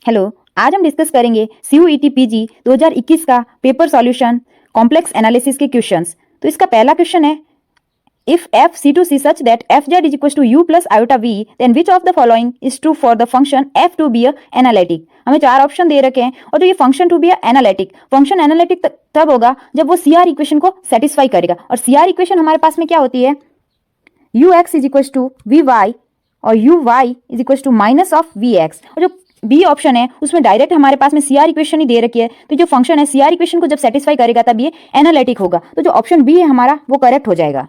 Hello, आज हम discuss करेंगे CUET PG 2021 का पेपर सॉल्यूशन कॉम्प्लेक्स एनालिसिस के क्वेश्चंस। तो इसका पहला क्वेश्चन है, if f C2C such that fz is equals to u plus iota v, then which of the following is true for the function f to be a analytic। हमें चार option दे रखे हैं और जो ये function to be analytic, function analytic तब होगा जब वो CR इक्वेशन को सेटिस्फाई करेगा। और CR इक्वेशन हमारे पास में क्या होती है, ux is equal to v y और u y is equal to minus of v x. और जो बी ऑप्शन है उसमें डायरेक्ट हमारे पास में CR इक्वेशन ही दे रखी है, तो जो फंक्शन है CR इक्वेशन को जब सेटिस्फाई करेगा तब ये एनालिटिक होगा। तो जो ऑप्शन बी है हमारा वो करेक्ट हो जाएगा।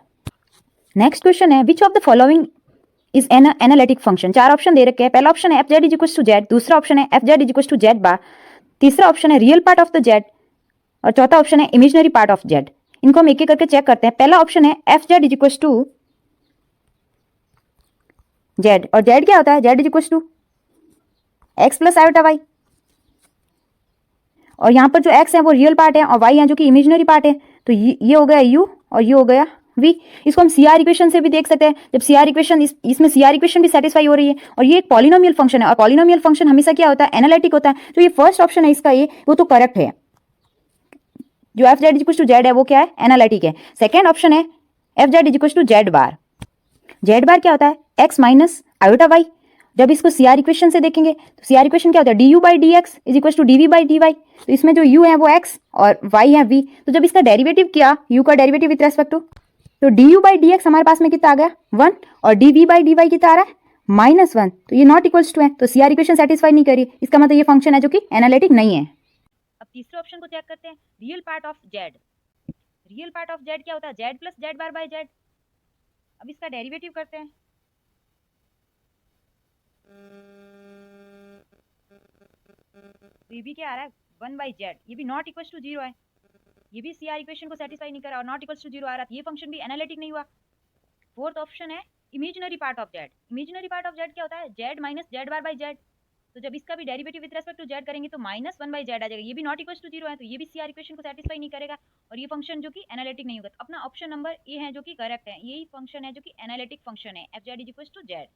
नेक्स्ट क्वेश्चन है, which of the following is an analytic function. चार ऑप्शन दे रखे हैं। पहला ऑप्शन है fz is equal to Z, दूसरा ऑप्शन है fz is equal to Z bar, तीसरा ऑप्शन है real part of the Z और चौथा ऑप्शन है इमेजिनरी पार्ट ऑफ जेड। इनको हम एक एक करके चेक करते हैं। पहला ऑप्शन है fz is equal to Z, और जेड क्या होता है, Z is equal to X plus iota Y, और यहाँ पर जो एक्स है वो रियल पार्ट है और वाई है जो कि इमेजिनरी पार्ट है। तो ये हो गया यू और ये हो गया वी। इसको हम CR इक्वेशन से भी देख सकते हैं। जब CR इक्वेशन इसमें CR इक्वेशन भी सेटिस्फाई हो रही है और ये एक पॉलिनोमियल फंक्शन है और पॉलिनोमियल फंक्शन हमेशा क्या होता है, एनालिटिक होता है। तो ये फर्स्ट ऑप्शन है इसका, ये वो तो करेक्ट है। जो fz is equal to Z है वो क्या है, एनालिटिक है। सेकेंड ऑप्शन है fz is equal to Z bar. Z bar क्या होता है, एक्स माइनस आयोटा वाई। जब इसको CR इक्वेशन से देखेंगे तो CR इक्वेशन क्या होता है, du by D X is equal to dv by D Y. तो इसमें जो u है वो x और y है v। तो जब इसका डेरिवेटिव किया, u का डेरिवेटिव विद रेस्पेक्ट टू, तो du बाई डी एक्स हमारे पास में कितना आ गया 1 और dv बाई डी वाई कितना आ रहा है -1। तो ये नॉट इक्वल्स टू है, तो CR इक्वेशन सेटिस्फाई नहीं करी। इसका मतलब ये फंक्शन है जो कि एनालिटिक नहीं है। अब तीसरे ऑप्शन को चेक करते हैं, real part of Z. Real part of Z क्या होता है, Z plus Z bar by Z. अब इसका डेरिवेटिव करते हैं। तो ये भी क्या आ रहा है 1 बाई जेड, ये भी नॉट इक्वल टू 0 है। ये भी CR इक्वेशन को सेटिस्फाई नहीं करा और नॉट इक्वल टू 0 आ रहा, ये फंक्शन भी एनालिटिक नहीं हुआ। फोर्थ ऑप्शन है imaginary part of Z. Imaginary part of Z क्या होता है, Z minus Z bar by Z. तो जब इसका भी derivative with respect to Z करेंगे तो -1 बाई जेड आ जाएगा। ये भी नॉट इक्वल टू 0 है, तो ये भी CR इक्वेशन को सेटिस्फाई नहीं करेगा और ये फंक्शन जो कि एनालिटिक नहीं होगा। तो अपना ऑप्शन नंबर ए है जो कि करेक्ट है, यही फंक्शन है जो कि एनालिटिक फंक्शन है, fz is equal to Z.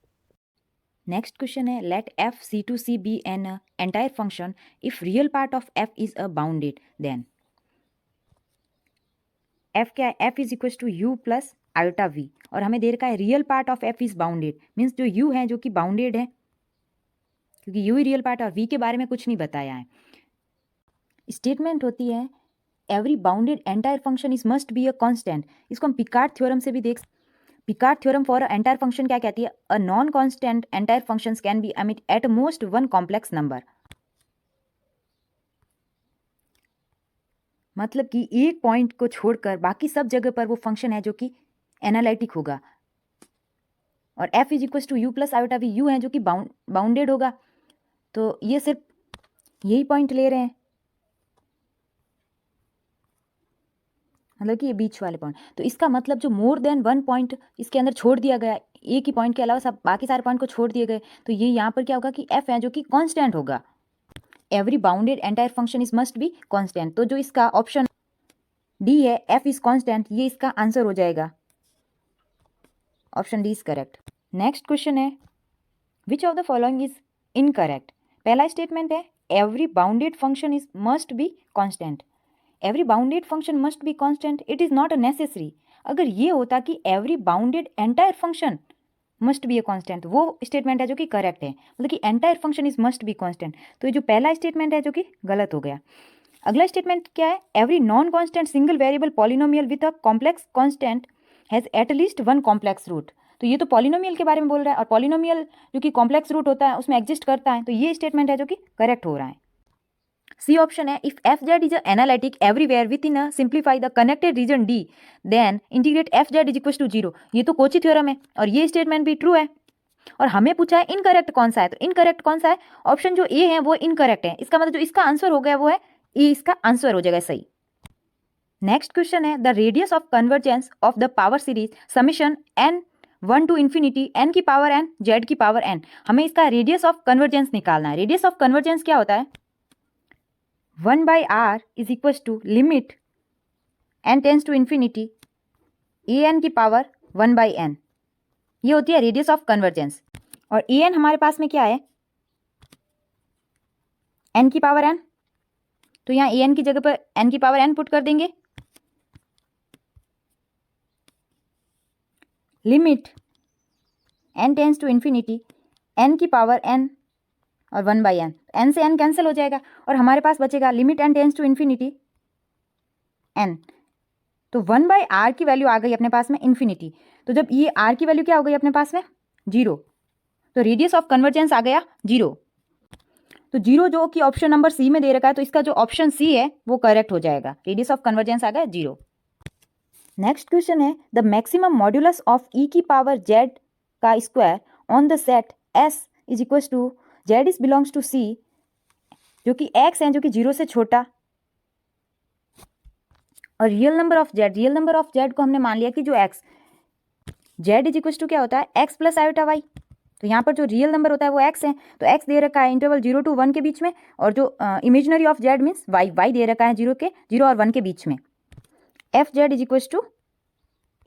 Next question है, let f C2C be an entire function if real part of f is a bounded, then f क्या है, f is equal to u plus iota v, और हमें दे रखा है real part of f is bounded, means जो u है जो कि बाउंडेड है, क्योंकि u ही रियल पार्ट है और v के बारे में कुछ नहीं बताया है। स्टेटमेंट होती है every bounded entire function is must be a constant. इसको हम पिकार्ड थ्योरम से भी देख, Picard theorem for entire function क्या कहती है, a non constant entire functions can be at most one complex number. मतलब कि एक पॉइंट को छोड़कर बाकी सब जगह पर वो फंक्शन है जो कि एनालिटिक होगा। और f is equal to U plus iota V, U है जो कि बाउंडेड होगा। तो ये सिर्फ यही पॉइंट ले रहे हैं, मतलब कि ये बीच वाले पॉइंट। तो इसका मतलब जो मोर देन वन पॉइंट इसके अंदर छोड़ दिया गया, एक ही पॉइंट के अलावा सब बाकी सारे पॉइंट को छोड़ दिए गए, तो ये यहाँ पर क्या होगा कि f है जो कि कांस्टेंट होगा। Every bounded entire function is must be constant. तो जो इसका ऑप्शन डी है, f इज कांस्टेंट, ये इसका आंसर हो जाएगा। Option D is correct. Next question है, which of the following is incorrect. पहला स्टेटमेंट है every bounded function is must be constant. Every bounded function must be constant, it is not a necessary. अगर ये होता कि every bounded entire function must B a constant, वो statement है जो कि करेक्ट है, मतलब कि entire function is must be constant. तो ये जो पहला स्टेटमेंट है जो कि गलत हो गया। अगला स्टेटमेंट क्या है, every non constant single variable polynomial with a complex constant has at least one complex root. तो ये तो पॉलिनोमियल के बारे में बोल रहा है और पॉलिनोमियल जो कि कॉम्प्लेक्स रूट होता है उसमें एग्जिस्ट करता है, तो ये स्टेटमेंट है जो कि करेक्ट हो रहा है। सी ऑप्शन है, if fz is analytic everywhere within simplify the connected region d then integrate fz is equal to 0। ये तो कोची थ्योरम है और ये स्टेटमेंट भी ट्रू है। और हमें पूछा है इनकरेक्ट कौन सा है, तो इनकरेक्ट कौन सा है, ऑप्शन जो ए है वो इनकरेक्ट है। इसका मतलब जो इसका आंसर हो गया वो है ए, इसका आंसर हो जाएगा सही। नेक्स्ट क्वेश्चन है, the radius of convergence of the power series summation n1 to infinity n की पावर n z की पावर n। हमें इसका रेडियस ऑफ कन्वर्जेंस निकालना है। रेडियस ऑफ कन्वर्जेंस क्या होता है, 1 by R is equal to limit n tends to infinity an की पावर 1 बाई n, ये होती है रेडियस ऑफ कन्वर्जेंस। और an हमारे पास में क्या है, n की पावर n, तो यहाँ an की जगह पर n की पावर n पुट कर देंगे। Limit n tends to infinity n की पावर n और 1/n, n से n कैंसिल हो जाएगा और हमारे पास बचेगा limit n tends to infinity n, तो 1/r की वैल्यू आ गई अपने पास में इन्फिनिटी। तो जब ये r की वैल्यू क्या हो गई अपने पास में 0, तो रेडियस ऑफ कन्वर्जेंस आ गया 0। तो 0 जो कि ऑप्शन नंबर सी में दे रखा है, तो इसका जो ऑप्शन सी है वो करेक्ट हो जाएगा, रेडियस ऑफ कन्वर्जेंस आ गया 0। नेक्स्ट क्वेश्चन है the maximum modulus of e की पावर z का square on the set s is equal to z is belongs to c, जो कि x है, जो कि 0 से छोटा, और रियल नंबर ऑफ z को हमने मान लिया कि जो x z is equal to क्या होता है x प्लस आयोटा y। तो यहाँ पर जो रियल नंबर होता है वो x है, तो x दे रखा है इंटरवल 0 to 1 के बीच में, और जो imaginary of z means y दे रखा है 0 और 1 के बीच में। F Z is equal to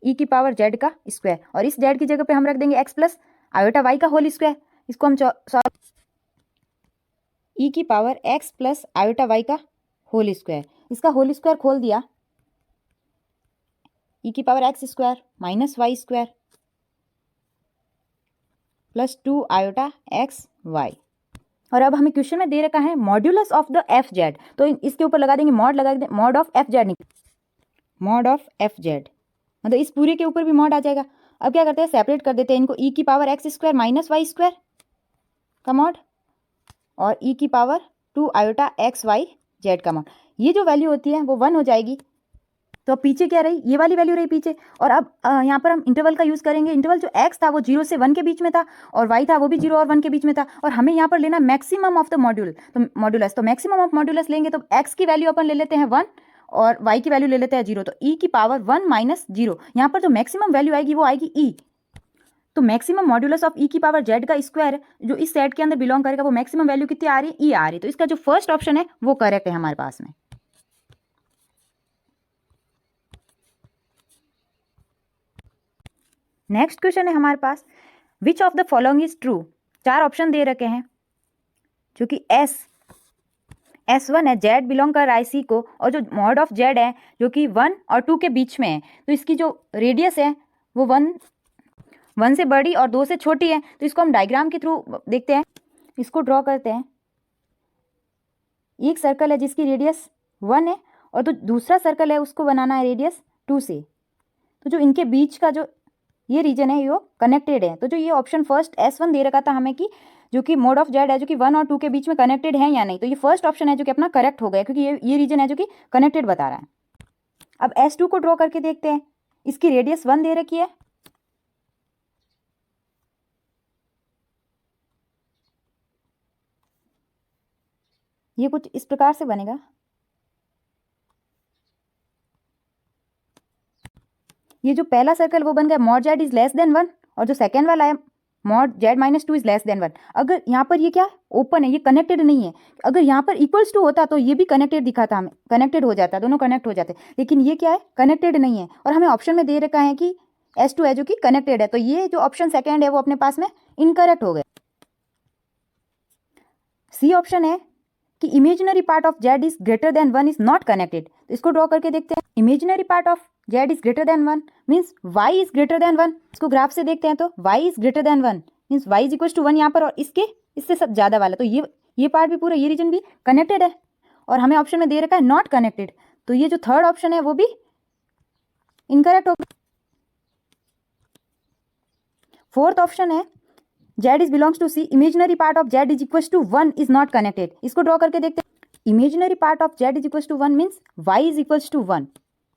E की पावर z का स्क्वायर, और इस z की जगह पे हम रख देंगे x प्लस आयोटा y का होल स्क्वायर। इसको हम ई की power x plus iota y का होल स्क्वायर, इसका होल स्क्वायर खोल दिया, ई की power x square minus Y square plus 2 iota X Y. और अब हमें क्वेश्चन में दे रखा है modulus of the F Z, तो इसके ऊपर लगा देंगे मॉड, लगा देंगे mod of F Z, mod of F Z, मतलब इस पूरे के ऊपर भी मॉड आ जाएगा। अब क्या करते हैं, सेपरेट कर देते हैं इनको, ई की power X square minus Y square का मॉड और ई की power 2 iota X Y Z का मॉड। ये जो वैल्यू होती है वो 1 हो जाएगी, तो अब पीछे क्या रही, ये वाली वैल्यू रही पीछे। और अब यहाँ पर हम इंटरवल का यूज़ करेंगे। इंटरवल जो x था वो 0 से 1 के बीच में था, और y था वो भी 0 और 1 के बीच में था, और हमें यहाँ पर लेना मैक्सिमम ऑफ द मॉड्यूल, तो मॉड्यूलस, तो मैक्सिमम ऑफ मॉड्यूलस लेंगे तो x की वैल्यू अपन ले लेते हैं 1 और y की वैल्यू ले लेते हैं 0, तो e की पावर 1 माइनस 0, यहाँ पर जो मैक्सिमम वैल्यू आएगी वो आएगी e। तो मैक्सिमम मॉड्यूलस ऑफ e की पावर z का स्क्वायर जो इस सेट के अंदर बिलोंग करेगा, वो मैक्सिमम वैल्यू कितनी आ रही है, e आ रही है। तो इसका जो फर्स्ट ऑप्शन है वो करेक्ट है हमारे पास में। नेक्स्ट क्वेश्चन है हमारे पास, which of the following is true. 4 option दे रखे हैं, जो कि S1 है, Z बिलोंग कर रहा है C को, और जो मॉड ऑफ Z है जो कि 1 और 2 के बीच में है, तो इसकी जो रेडियस है वो 1 से बड़ी और 2 से छोटी है। तो इसको हम डायग्राम के थ्रू देखते हैं, इसको ड्रॉ करते हैं। एक सर्कल है जिसकी रेडियस 1 है, और जो दूसरा सर्कल है उसको बनाना है रेडियस 2 से। तो जो इनके बीच का जो ये रीजन है ये कनेक्टेड है। तो जो ये ऑप्शन फर्स्ट S1 दे रखा था हमें कि जो कि मोड ऑफ जेड है जो कि 1 और 2 के बीच में कनेक्टेड है या नहीं, तो ये फर्स्ट ऑप्शन है जो कि अपना करेक्ट हो गया, क्योंकि ये रीजन है जो कि कनेक्टेड बता रहा है। अब S2 को ड्रॉ करके देखते हैं, इसकी रेडियस 1 दे रखी है, ये कुछ इस प्रकार से बनेगा। ये जो पहला सर्कल वो बन गया mod Z is less than 1, और जो सेकेंड वाला है mod Z minus 2 is less than 1। अगर यहाँ पर ये क्या ओपन है, ये कनेक्टेड नहीं है, अगर यहाँ पर इक्वल्स टू होता तो ये भी कनेक्टेड दिखाता, हमें कनेक्टेड हो जाता, दोनों कनेक्ट हो जाते, लेकिन ये क्या है कनेक्टेड नहीं है, और हमें ऑप्शन में दे रखा है कि S2 है जो कि कनेक्टेड है। तो ये जो ऑप्शन सेकेंड है वो अपने पास में इनकरेक्ट हो गया। सी ऑप्शन है कि imaginary part of Z is greater than 1 is not connected, तो इसको ड्रॉ करके देखते हैं। Imaginary part of Z is greater than 1 means y is greater than 1, इसको ग्राफ से देखते हैं तो y is greater than 1 means y is equal to 1 यहाँ पर, और इससे सब ज़्यादा वाला, तो ये पार्ट भी पूरा, ये रीजन भी कनेक्टेड है, और हमें ऑप्शन में दे रखा है नॉट कनेक्टेड, तो ये जो थर्ड ऑप्शन है वो भी इनकरेक्ट होगा। फोर्थ ऑप्शन है Z is belongs to C, imaginary part of Z is equal to 1 is not connected, इसको ड्रॉ करके देखते हैं। Imaginary part of Z is equal to 1 means y is equal to 1,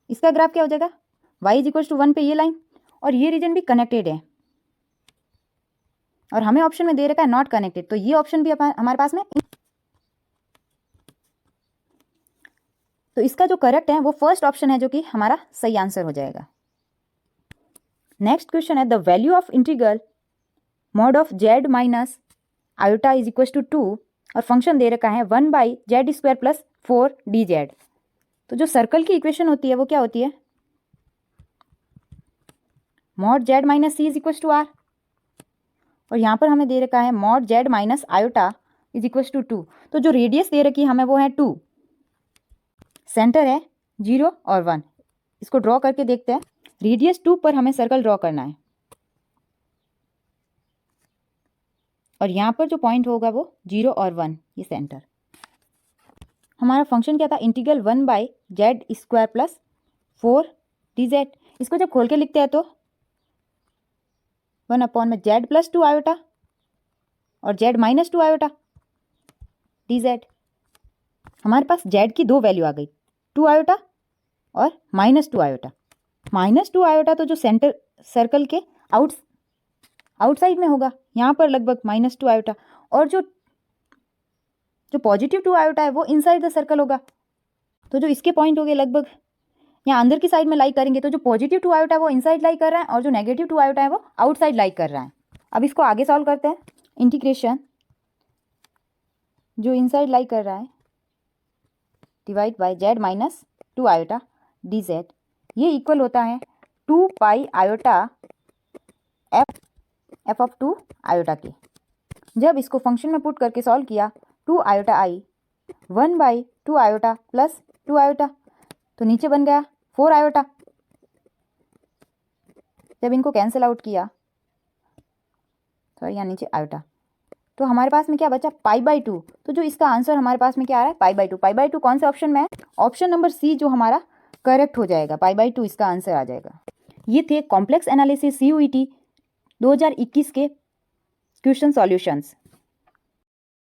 इसका graph क्या हो जाएगा y is equal to 1 पे ये लाइन, और ये रीजन भी कनेक्टेड है, और हमें ऑप्शन में दे रखा है नॉट कनेक्टेड, तो ये ऑप्शन भी हमारे पास में। तो इसका जो करेक्ट है वो फर्स्ट ऑप्शन है जो कि हमारा सही आंसर हो जाएगा। नेक्स्ट क्वेश्चन है the value of integral mod of z minus iota is equal to 2, और फंक्शन दे रखा है 1/z² प्लस 4dz। तो जो सर्कल की इक्वेशन होती है वो क्या होती है, mod Z minus C is equal to R, और यहाँ पर हमें दे रखा है mod Z minus iota is equals to 2। तो जो रेडियस दे रखी है हमें वो है 2, सेंटर है 0 और 1। इसको ड्रॉ करके देखते हैं। रेडियस 2 पर हमें सर्कल ड्रॉ करना है और यहाँ पर जो पॉइंट होगा वो 0 और 1, ये सेंटर। हमारा फंक्शन क्या था, इंटीग्रल 1/z² प्लस 4dz। इसको जब खोल के लिखते हैं तो 1/z प्लस 2 आयोटा और z माइनस 2 आयोटा dz। हमारे पास z की दो वैल्यू आ गई, 2 आयोटा और -2 आयोटा। -2 आयोटा तो जो सेंटर सर्कल के आउटसाइड में होगा, यहाँ पर लगभग -2 आयोटा, और जो पॉजिटिव 2 आयोटा है वो इनसाइड द सर्कल होगा। तो जो इसके पॉइंट हो गए लगभग यहाँ अंदर की साइड में लाई करेंगे, तो जो पॉजिटिव 2 आयोटा है वो इनसाइड लाई कर रहा है और जो नेगेटिव 2 आयोटा है वो आउटसाइड लाई कर रहा है। अब इसको आगे सॉल्व करते हैं। इंटीग्रेशन जो इनसाइड लाई कर रहा है divide by z minus 2 iota dz, ये इक्वल होता है 2 पाई आयोटा f ऑफ 2 आयोटा के। जब इसको फंक्शन में पुट करके सॉल्व किया, 2 आयोटा आई 1/2 आयोटा प्लस 2 आयोटा, तो नीचे बन गया 4 आयोटा। जब इनको कैंसिल आउट किया, सॉरी यहाँ नीचे आयोटा, तो हमारे पास में क्या बचा, π/2। तो जो इसका आंसर हमारे पास में क्या आ रहा है, π/2। π/2 कौन से ऑप्शन में है, ऑप्शन नंबर सी जो हमारा करेक्ट हो जाएगा, π/2 इसका आंसर आ जाएगा। ये थे कॉम्प्लेक्स एनालिसिस CUET 2021 के क्वेश्चन सॉल्यूशंस।